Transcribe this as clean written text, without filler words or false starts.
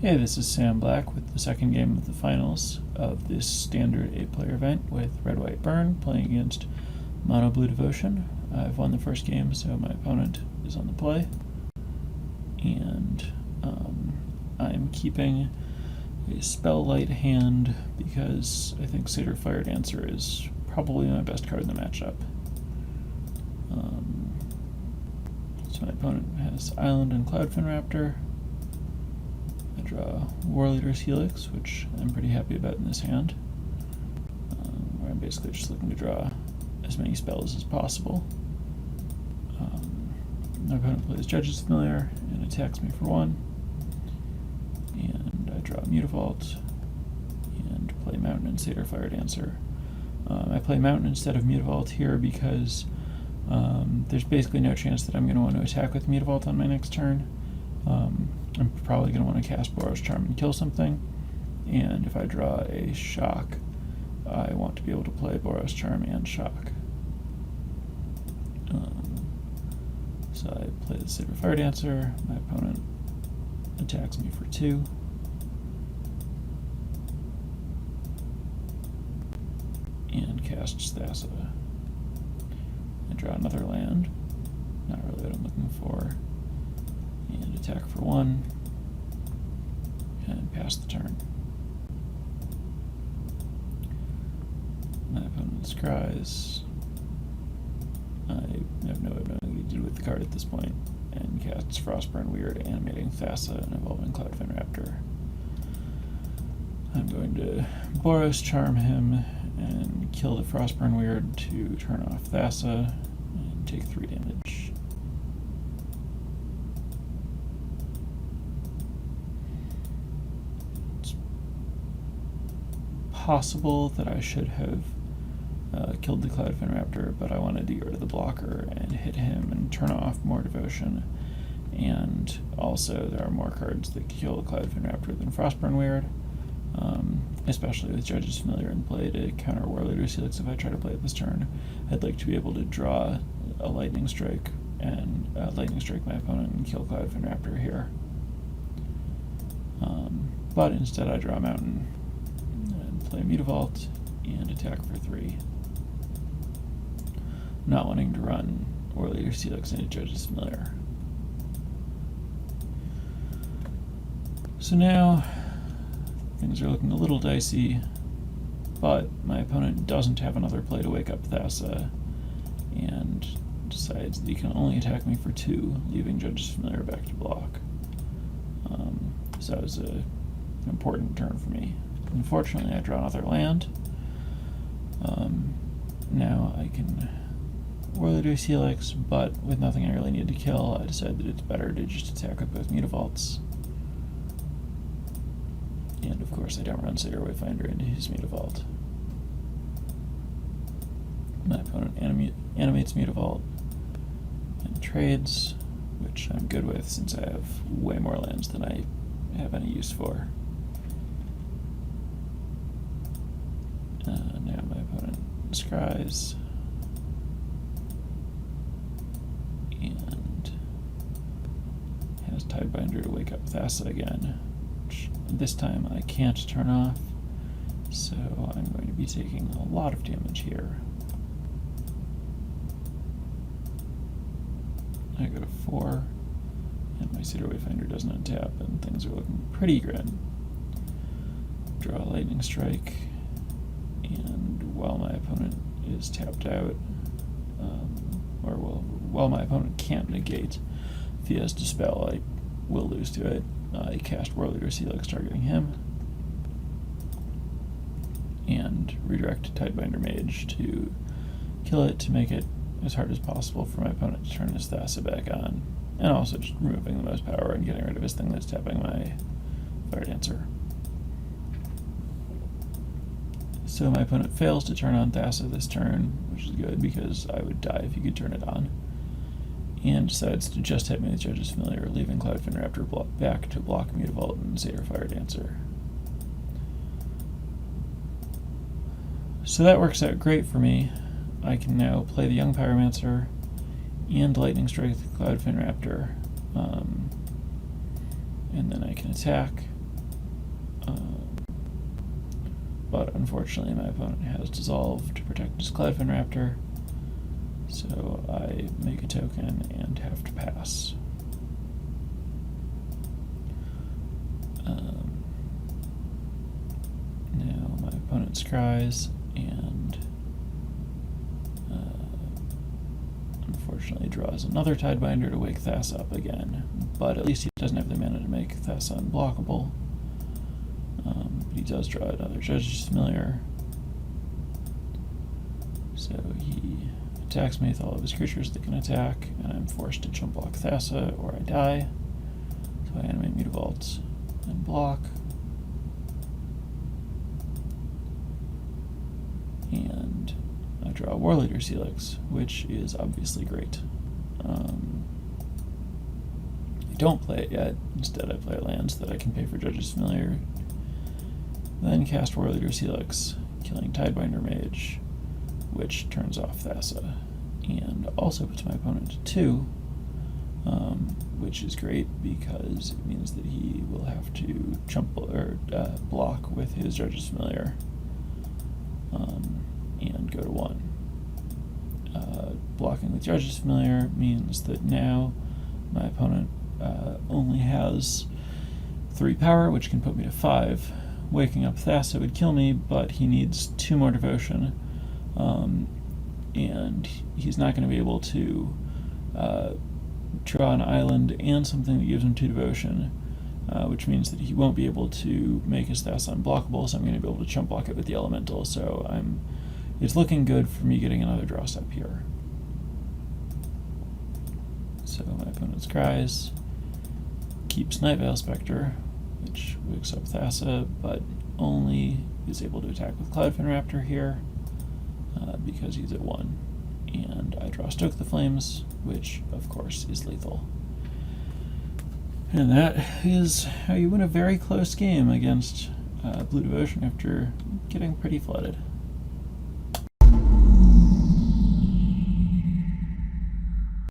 Hey, this is Sam Black with the second game of the finals of this standard 8-player event with RWBurn playing against Mono Blue Devotion. I've won the first game, so my opponent is on the play. And I'm keeping a Spell Light hand because I think Satyr Fire Dancer is probably my best card in the matchup. So my opponent has Island and Cloudfin Raptor. I draw Warleader's Helix, which I'm pretty happy about in this hand, where I'm basically just looking to draw as many spells as possible. My opponent plays Judge's Familiar and attacks me for 1, and I draw Mutavault and play Mountain and Satyr Fire Dancer. I play Mountain instead of Mutavault here because there's basically no chance that I'm going to want to attack with Mutavault on my next turn. I'm probably going to want to cast Boros Charm and kill something, and if I draw a Shock, I want to be able to play Boros Charm and Shock. So I play the Satyr Fire Dancer, my opponent attacks me for 2. And casts Thassa. I draw another land, not really what I'm looking for, and attack for 1, and pass the turn. My opponent scries. I have no idea what he did with the card at this point, and casts RWBurn Weird, animating Thassa and evolving Cloudfin Raptor. I'm going to Boros Charm him and kill the RWBurn Weird to turn off Thassa and take 3 damage. It's possible that I should have killed the Cloudfin Raptor, but I wanted to get rid of the blocker and hit him and turn off more Devotion. And also, there are more cards that kill the Cloudfin Raptor than RWBurn Weird, especially with Judge's Familiar in play to counter Warleader's Helix if I try to play it this turn. I'd like to be able to draw a Lightning Strike and Lightning Strike my opponent and kill Cloudfin Raptor here. But instead I draw a Mountain and play Mutavault and attack for 3. Not wanting to run Warleader's Helix into Judge's Familiar. So now things are looking a little dicey, but my opponent doesn't have another play to wake up Thassa, and decides that he can only attack me for 2, leaving Judge's Familiar back to block. So that was an important turn for me. Unfortunately, I draw another land. Now I can Warleader's Helix, but with nothing I really need to kill, I decided that it's better to just attack with both Mutavaults. And of course I don't run Satyr Wayfinder into his Mutavault. My opponent animates Mutavault and trades, which I'm good with since I have way more lands than I have any use for. Now my opponent scries and has Tidebinder to wake up Thassa again, which this time I can't turn off, so I'm going to be taking a lot of damage here. I go to 4, and my Satyr Wayfinder doesn't untap, and things are looking pretty grim. Draw a Lightning Strike, and while my opponent is tapped out, while my opponent can't negate, if he has Dispel, I will lose to it. I cast Warleader's Helix targeting him, and redirect Tidebinder Mage to kill it to make it as hard as possible for my opponent to turn his Thassa back on, and also just removing the most power and getting rid of his thing that's tapping my Fire Dancer. So my opponent fails to turn on Thassa this turn, which is good because I would die if he could turn it on, and decides to just hit me with Judge's Familiar, leaving Cloudfin Raptor back to block Mutavault and Satyr Fire Dancer. So that works out great for me. I can now play the Young Pyromancer and Lightning Strike the Cloudfin Raptor, and then I can attack But unfortunately my opponent has Dissolve to protect his Cloudfin Raptor, so I make a token and have to pass. Now my opponent scries and unfortunately draws another Tidebinder to wake Thassa up again, but at least he doesn't have the mana to make Thassa unblockable. But he does draw another Judge's Familiar, so he attacks me with all of his creatures that can attack, and I'm forced to jump block Thassa or I die. So I animate Mutavault and block. And I draw Warleader Helix, which is obviously great. I don't play it yet. Instead, I play lands that I can pay for Judge's Familiar. Then cast Warleader Helix, killing Tidebinder Mage, which turns off Thassa, and also puts my opponent to 2, which is great because it means that he will have to jump or block with his Judge's Familiar. And go to 1. Blocking with Judge's Familiar means that now my opponent only has 3 power, which can put me to 5. Waking up Thassa would kill me, but he needs 2 more devotion, and he's not going to be able to draw an island and something that gives him 2 devotion, which means that he won't be able to make his Thassa unblockable, so I'm going to be able to chump block it with the Elemental, so it's looking good for me getting another draw step here. So my opponent scries, keeps Nightveil Spectre, which wakes up Thassa, but only is able to attack with Cloudfin Raptor here, because he's at 1. And I draw Stoke the Flames, which of course is lethal. And that is how you win a very close game against Blue Devotion after getting pretty flooded.